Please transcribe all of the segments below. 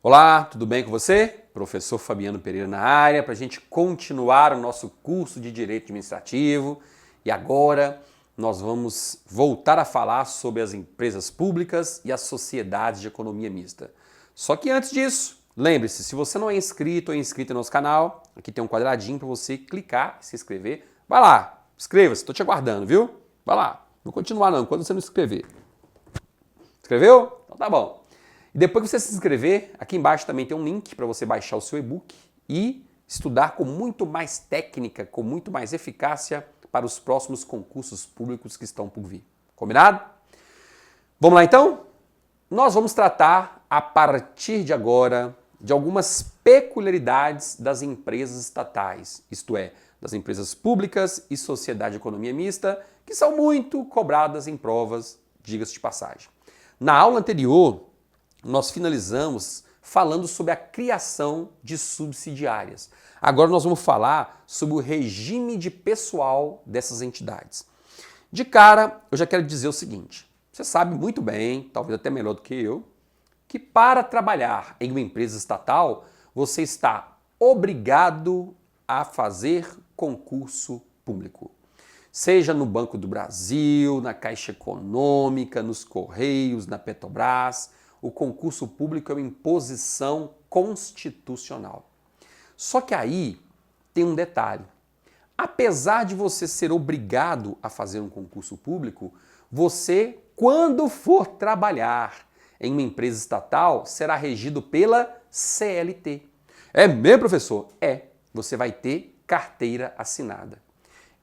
Olá, tudo bem com você? Professor Fabiano Pereira na área, para a gente continuar o nosso curso de Direito Administrativo. E agora nós vamos voltar a falar sobre as empresas públicas e as sociedades de economia mista. Só que antes disso, lembre-se, se você não é inscrito ou inscrita no nosso canal, aqui tem um quadradinho para você clicar e se inscrever. Vai lá, inscreva-se, estou te aguardando, viu? Vai lá, não vou continuar não, quando você não inscrever. Escreveu? Então tá bom. E depois que você se inscrever, aqui embaixo também tem um link para você baixar o seu e-book e estudar com muito mais técnica, com muito mais eficácia para os próximos concursos públicos que estão por vir. Combinado? Vamos lá então? Nós vamos tratar a partir de agora de algumas peculiaridades das empresas estatais, isto é, das empresas públicas e sociedade de economia mista, que são muito cobradas em provas, diga-se de passagem. Na aula anterior, nós finalizamos falando sobre a criação de subsidiárias. Agora nós vamos falar sobre o regime de pessoal dessas entidades. De cara, eu já quero dizer o seguinte, você sabe muito bem, talvez até melhor do que eu, que para trabalhar em uma empresa estatal, você está obrigado a fazer concurso público. Seja no Banco do Brasil, na Caixa Econômica, nos Correios, na Petrobras, o concurso público é uma imposição constitucional. Só que aí tem um detalhe. Apesar de você ser obrigado a fazer um concurso público, você, quando for trabalhar em uma empresa estatal, será regido pela CLT. É mesmo, professor? É. Você vai ter carteira assinada.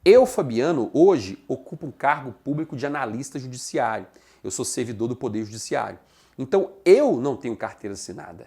Eu, Fabiano, hoje ocupo um cargo público de analista judiciário. Eu sou servidor do Poder Judiciário. Então, eu não tenho carteira assinada.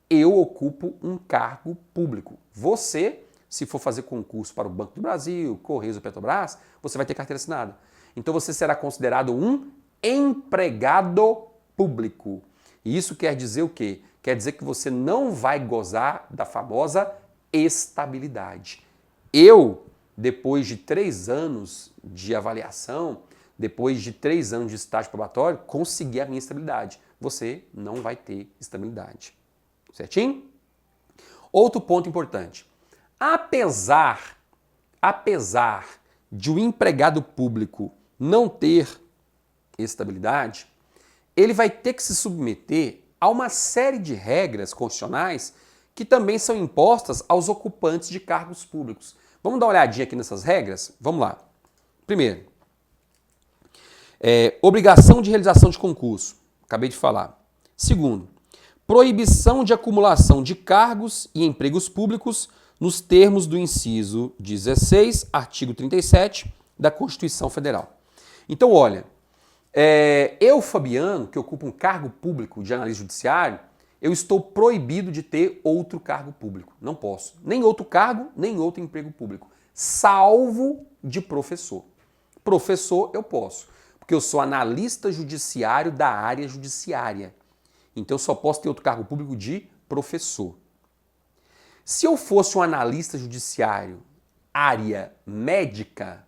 Eu ocupo um cargo público. Você, se for fazer concurso para o Banco do Brasil, Correios ou Petrobras, você vai ter carteira assinada. Então, você será considerado um empregado público. E isso quer dizer o quê? Quer dizer que você não vai gozar da famosa estabilidade. Eu, depois de 3 anos de avaliação, depois de 3 anos de estágio probatório, consegui a minha estabilidade. Você não vai ter estabilidade. Certinho? Outro ponto importante. Apesar de o empregado público não ter estabilidade, ele vai ter que se submeter a uma série de regras constitucionais que também são impostas aos ocupantes de cargos públicos. Vamos dar uma olhadinha aqui nessas regras? Vamos lá. Primeiro, obrigação de realização de concurso. Acabei de falar. Segundo, proibição de acumulação de cargos e empregos públicos nos termos do inciso 16, artigo 37 da Constituição Federal. Então, olha, eu, Fabiano, que ocupo um cargo público de analista judiciário, eu estou proibido de ter outro cargo público. Não posso. Nem outro cargo, nem outro emprego público. Salvo de professor. Professor eu posso, porque eu sou analista judiciário da área judiciária. Então eu só posso ter outro cargo público de professor. Se eu fosse um analista judiciário, área médica,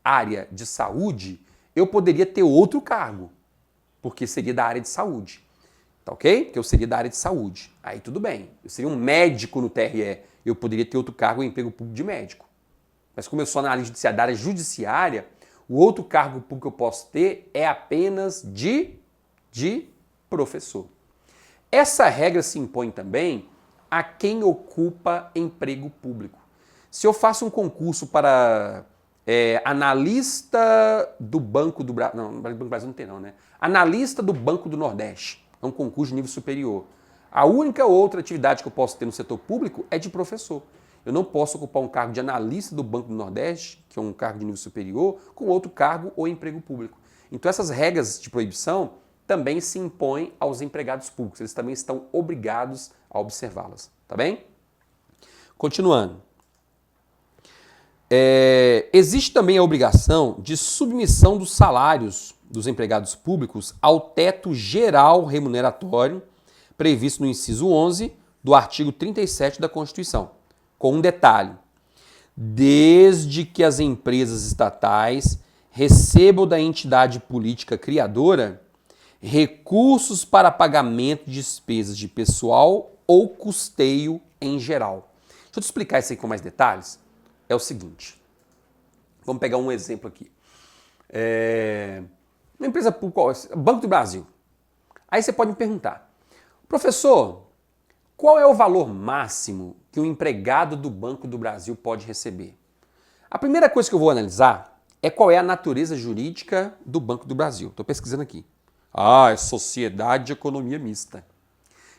área de saúde, eu poderia ter outro cargo, porque seria da área de saúde. Tá ok? Porque eu seria da área de saúde. Aí tudo bem. Eu seria um médico no TRE. Eu poderia ter outro cargo em emprego público de médico. Mas como eu sou analista judiciário da área judiciária, o outro cargo público que eu posso ter é apenas de professor. Essa regra se impõe também a quem ocupa emprego público. Se eu faço um concurso para analista do Banco do Brasil... Não, no Banco do Brasil não tem não, né? Analista do Banco do Nordeste. É um concurso de nível superior. A única outra atividade que eu posso ter no setor público é de professor. Eu não posso ocupar um cargo de analista do Banco do Nordeste, que é um cargo de nível superior, com outro cargo ou emprego público. Então essas regras de proibição também se impõem aos empregados públicos. Eles também estão obrigados a observá-las. Tá bem? Continuando. Existe também a obrigação de submissão dos salários dos empregados públicos ao teto geral remuneratório previsto no inciso 11 do artigo 37 da Constituição, com um detalhe: desde que as empresas estatais recebam da entidade política criadora recursos para pagamento de despesas de pessoal ou custeio em geral. Deixa eu te explicar isso aí com mais detalhes. É o seguinte, vamos pegar um exemplo aqui. Uma empresa pública, Banco do Brasil. Aí você pode me perguntar, professor, qual é o valor máximo que um empregado do Banco do Brasil pode receber? A primeira coisa que eu vou analisar é qual é a natureza jurídica do Banco do Brasil. Estou pesquisando aqui. É Sociedade de Economia Mista.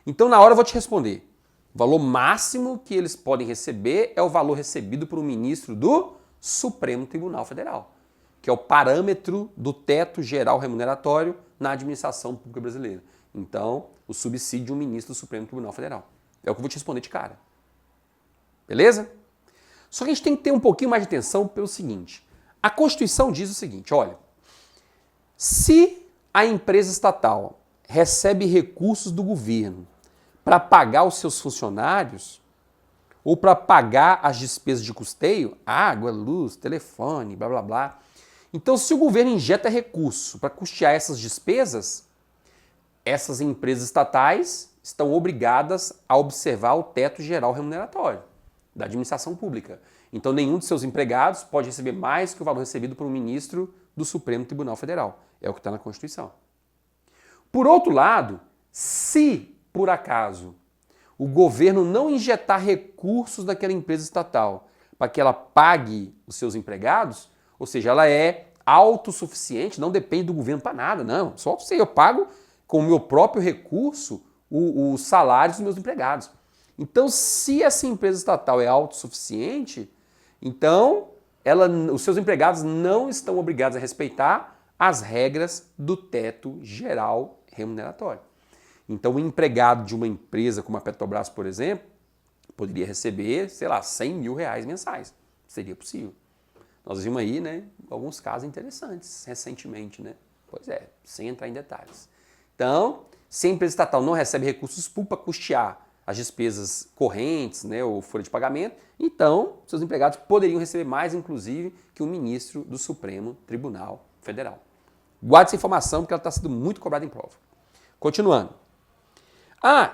Então, na hora eu vou te responder. O valor máximo que eles podem receber é o valor recebido por um ministro do Supremo Tribunal Federal, que é o parâmetro do teto geral remuneratório na administração pública brasileira. Então, o subsídio de um ministro do Supremo Tribunal Federal. É o que eu vou te responder de cara. Beleza? Só que a gente tem que ter um pouquinho mais de atenção pelo seguinte. A Constituição diz o seguinte, olha, se a empresa estatal recebe recursos do governo para pagar os seus funcionários ou para pagar as despesas de custeio, água, luz, telefone, blá, blá, blá. Então, se o governo injeta recurso para custear essas despesas, essas empresas estatais estão obrigadas a observar o teto geral remuneratório da administração pública. Então, nenhum de seus empregados pode receber mais que o valor recebido por um ministro do Supremo Tribunal Federal. É o que está na Constituição. Por outro lado, se, por acaso, o governo não injetar recursos naquela empresa estatal para que ela pague os seus empregados, ou seja, ela é autossuficiente, não depende do governo para nada, não. Só sei, eu pago com o meu próprio recurso os salários dos meus empregados. Então, se essa empresa estatal é autossuficiente, então os seus empregados não estão obrigados a respeitar as regras do teto geral remuneratório. Então, o empregado de uma empresa como a Petrobras, por exemplo, poderia receber, sei lá, 100 mil reais mensais. Seria possível. Nós vimos aí, né, alguns casos interessantes recentemente, né? Pois é, sem entrar em detalhes. Então, se a empresa estatal não recebe recursos públicos para custear as despesas correntes, né, ou folha de pagamento, então seus empregados poderiam receber mais, inclusive, que um ministro do Supremo Tribunal Federal. Guarde essa informação porque ela está sendo muito cobrada em prova. Continuando.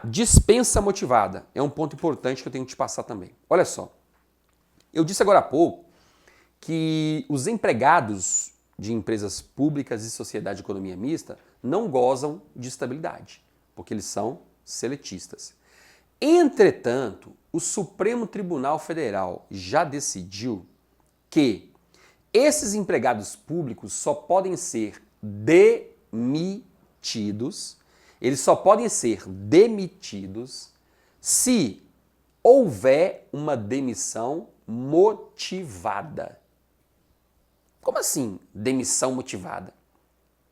Dispensa motivada. É um ponto importante que eu tenho que te passar também. Olha só. Eu disse agora há pouco que os empregados de empresas públicas e sociedade de economia mista não gozam de estabilidade, porque eles são seletistas. Entretanto, o Supremo Tribunal Federal já decidiu que esses empregados públicos só podem ser demitidos, se houver uma demissão motivada. Como assim, demissão motivada?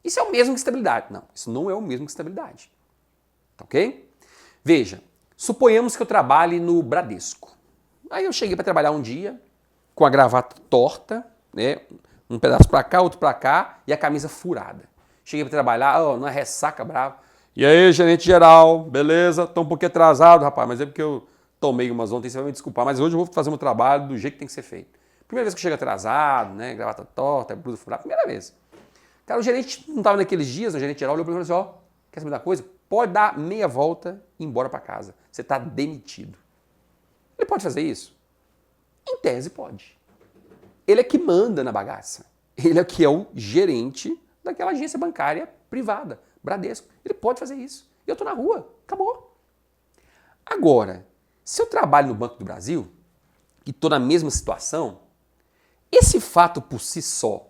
Isso é o mesmo que estabilidade. Não, isso não é o mesmo que estabilidade. Tá ok? Veja, suponhamos que eu trabalhe no Bradesco. Aí eu cheguei para trabalhar um dia com a gravata torta, né? Um pedaço para cá, outro para cá e a camisa furada. Cheguei para trabalhar, numa ressaca brava. E aí, gerente geral, beleza? Tô um pouquinho atrasado, rapaz, mas é porque eu tomei umas ontem, você vai me desculpar, mas hoje eu vou fazer meu trabalho do jeito que tem que ser feito. Primeira vez que eu chego atrasado, né? Gravata torta, blusa furada, primeira vez. Cara, o gerente não estava naqueles dias, o gerente geral olhou para mim e falou assim, quer saber da coisa? Pode dar meia volta e ir embora para casa. Você está demitido. Ele pode fazer isso? Em tese, pode. Ele é que manda na bagaça. Ele é que é o gerente daquela agência bancária privada, Bradesco. Ele pode fazer isso. E eu estou na rua. Acabou. Agora, se eu trabalho no Banco do Brasil e estou na mesma situação, esse fato por si só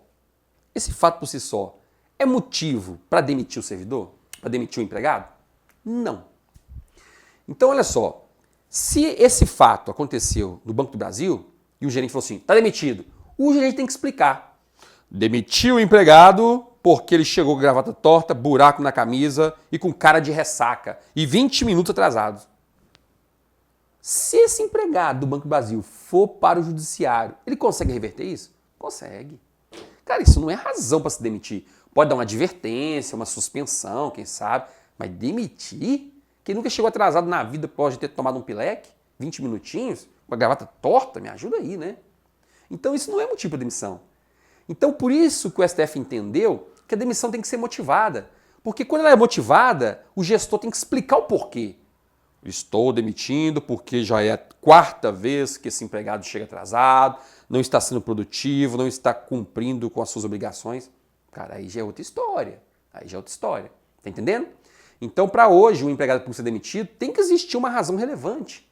é motivo para demitir o servidor? Para demitir o empregado? Não. Então, olha só. Se esse fato aconteceu no Banco do Brasil e o gerente falou assim, está demitido, o gerente tem que explicar. Demitiu o empregado porque ele chegou com gravata torta, buraco na camisa e com cara de ressaca e 20 minutos atrasados. Se esse empregado do Banco do Brasil for para o judiciário, ele consegue reverter isso? Consegue. Cara, isso não é razão para se demitir. Pode dar uma advertência, uma suspensão, quem sabe, mas demitir? Quem nunca chegou atrasado na vida pode ter tomado um pileque, 20 minutinhos, com a gravata torta, me ajuda aí, né? Então isso não é motivo para demissão. Então por isso que o STF entendeu que a demissão tem que ser motivada. Porque quando ela é motivada, o gestor tem que explicar o porquê. Estou demitindo porque já é a quarta vez que esse empregado chega atrasado, não está sendo produtivo, não está cumprindo com as suas obrigações. Cara, aí já é outra história. Aí já é outra história. Tá entendendo? Então, para hoje, um empregado público ser demitido, tem que existir uma razão relevante.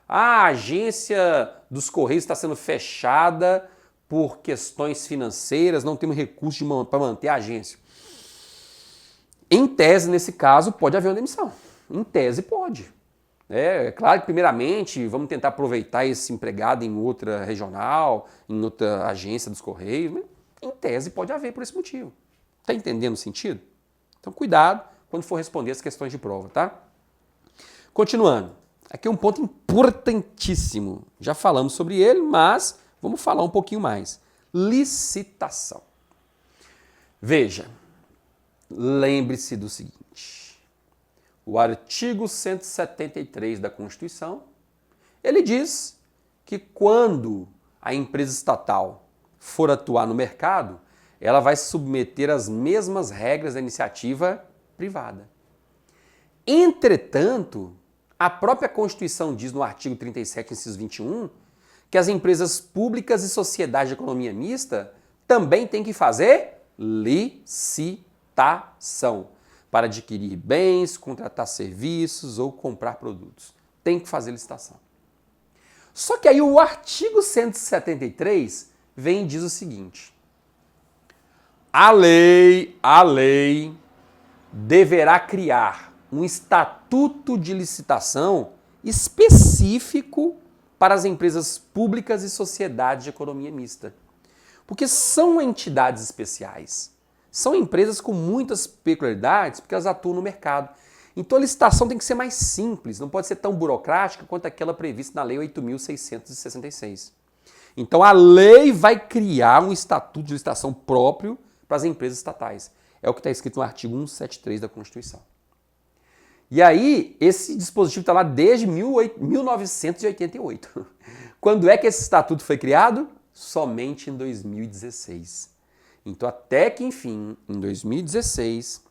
A agência dos Correios está sendo fechada por questões financeiras, não temos recursos para manter a agência. Em tese, nesse caso, pode haver uma demissão. Em tese, pode. É claro que, primeiramente, vamos tentar aproveitar esse empregado em outra regional, em outra agência dos Correios, mas em tese pode haver por esse motivo. Está entendendo o sentido? Então, cuidado quando for responder as questões de prova, tá? Continuando. Aqui é um ponto importantíssimo. Já falamos sobre ele, mas vamos falar um pouquinho mais. Licitação. Veja, lembre-se do seguinte. O artigo 173 da Constituição, ele diz que quando a empresa estatal for atuar no mercado, ela vai se submeter às mesmas regras da iniciativa privada. Entretanto, a própria Constituição diz no artigo 37, inciso 21, que as empresas públicas e sociedades de economia mista também têm que fazer licitação para adquirir bens, contratar serviços ou comprar produtos. Tem que fazer licitação. Só que aí o artigo 173 vem e diz o seguinte: a lei deverá criar um estatuto de licitação específico para as empresas públicas e sociedades de economia mista. Porque são entidades especiais. São empresas com muitas peculiaridades porque elas atuam no mercado. Então a licitação tem que ser mais simples, não pode ser tão burocrática quanto aquela prevista na Lei 8.666. Então a lei vai criar um estatuto de licitação próprio para as empresas estatais. É o que está escrito no artigo 173 da Constituição. E aí, esse dispositivo está lá desde 1988. Quando é que esse estatuto foi criado? Somente em 2016. Então, até que, enfim, em 2016,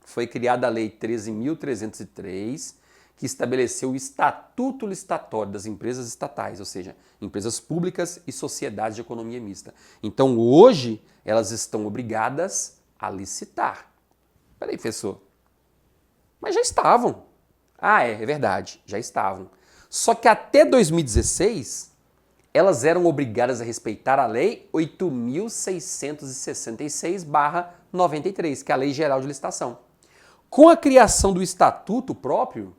foi criada a Lei 13.303, que estabeleceu o Estatuto Licitatório das Empresas Estatais, ou seja, empresas públicas e sociedades de economia mista. Então, hoje, elas estão obrigadas a licitar. Peraí, professor. Mas já estavam. Ah, é verdade, já estavam. Só que até 2016, elas eram obrigadas a respeitar a Lei 8.666/93, que é a Lei Geral de Licitação. Com a criação do estatuto próprio,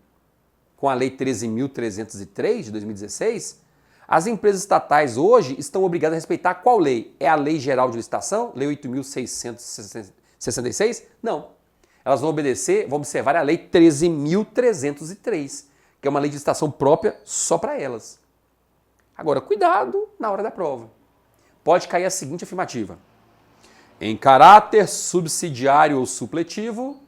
com a Lei 13.303 de 2016, as empresas estatais hoje estão obrigadas a respeitar qual lei? É a Lei Geral de Licitação, Lei 8.666? Não. Elas vão observar a Lei 13.303, que é uma lei de licitação própria só para elas. Agora, cuidado na hora da prova. Pode cair a seguinte afirmativa: em caráter subsidiário ou supletivo,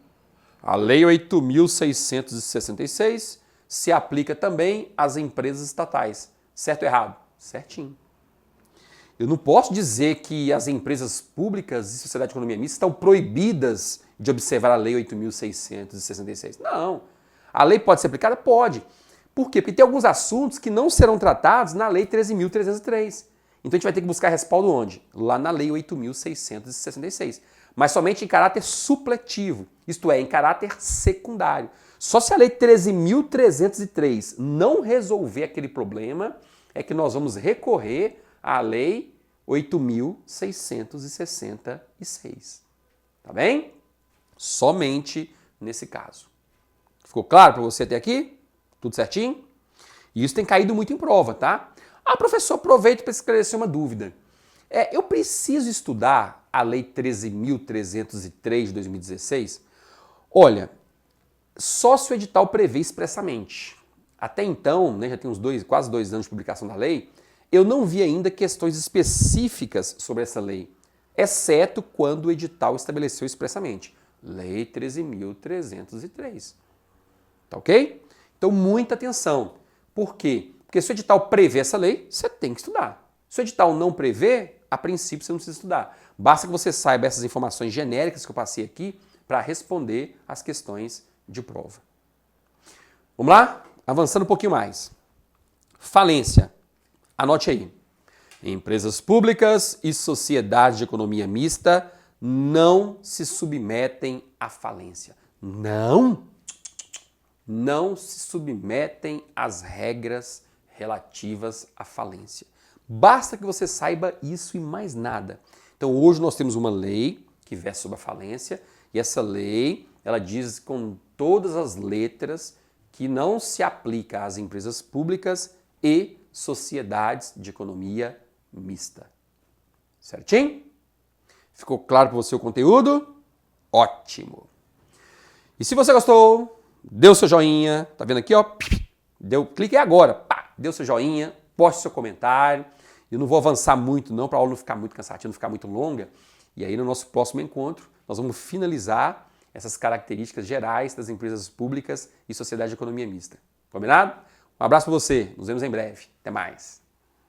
a Lei 8.666 se aplica também às empresas estatais. Certo ou errado? Certinho. Eu não posso dizer que as empresas públicas e sociedade de economia mista estão proibidas de observar a Lei 8.666. Não. A lei pode ser aplicada? Pode. Por quê? Porque tem alguns assuntos que não serão tratados na Lei 13.303. Então a gente vai ter que buscar respaldo onde? Lá na Lei 8.666. Mas somente em caráter supletivo, isto é, em caráter secundário. Só se a Lei 13.303 não resolver aquele problema, é que nós vamos recorrer à Lei 8.666. Tá bem? Somente nesse caso. Ficou claro para você até aqui? Tudo certinho? E isso tem caído muito em prova, tá? Ah, professor, aproveito para esclarecer uma dúvida. Eu preciso estudar a Lei 13.303 de 2016? Olha, só se o edital prevê expressamente. Até então, né, já tem quase 2 anos de publicação da lei, eu não vi ainda questões específicas sobre essa lei, exceto quando o edital estabeleceu expressamente. Lei 13.303. Tá ok? Então, muita atenção. Por quê? Porque se o edital prevê essa lei, você tem que estudar. Se o edital não prevê, a princípio você não precisa estudar. Basta que você saiba essas informações genéricas que eu passei aqui para responder às questões de prova. Vamos lá? Avançando um pouquinho mais. Falência. Anote aí. Empresas públicas e sociedades de economia mista não se submetem à falência. Não se submetem às regras relativas à falência. Basta que você saiba isso e mais nada. Então hoje nós temos uma lei que veste sobre a falência e essa lei ela diz com todas as letras que não se aplica às empresas públicas e sociedades de economia mista. Certinho? Ficou claro para você o conteúdo? Ótimo! E se você gostou, dê o seu joinha, tá vendo aqui, ó? Clique agora, pá, dê o seu joinha, poste seu comentário. Eu não vou avançar muito não, para a aula não ficar muito cansativa, não ficar muito longa. E aí no nosso próximo encontro, nós vamos finalizar essas características gerais das empresas públicas e sociedade de economia mista. Combinado? Um abraço para você, nos vemos em breve. Até mais.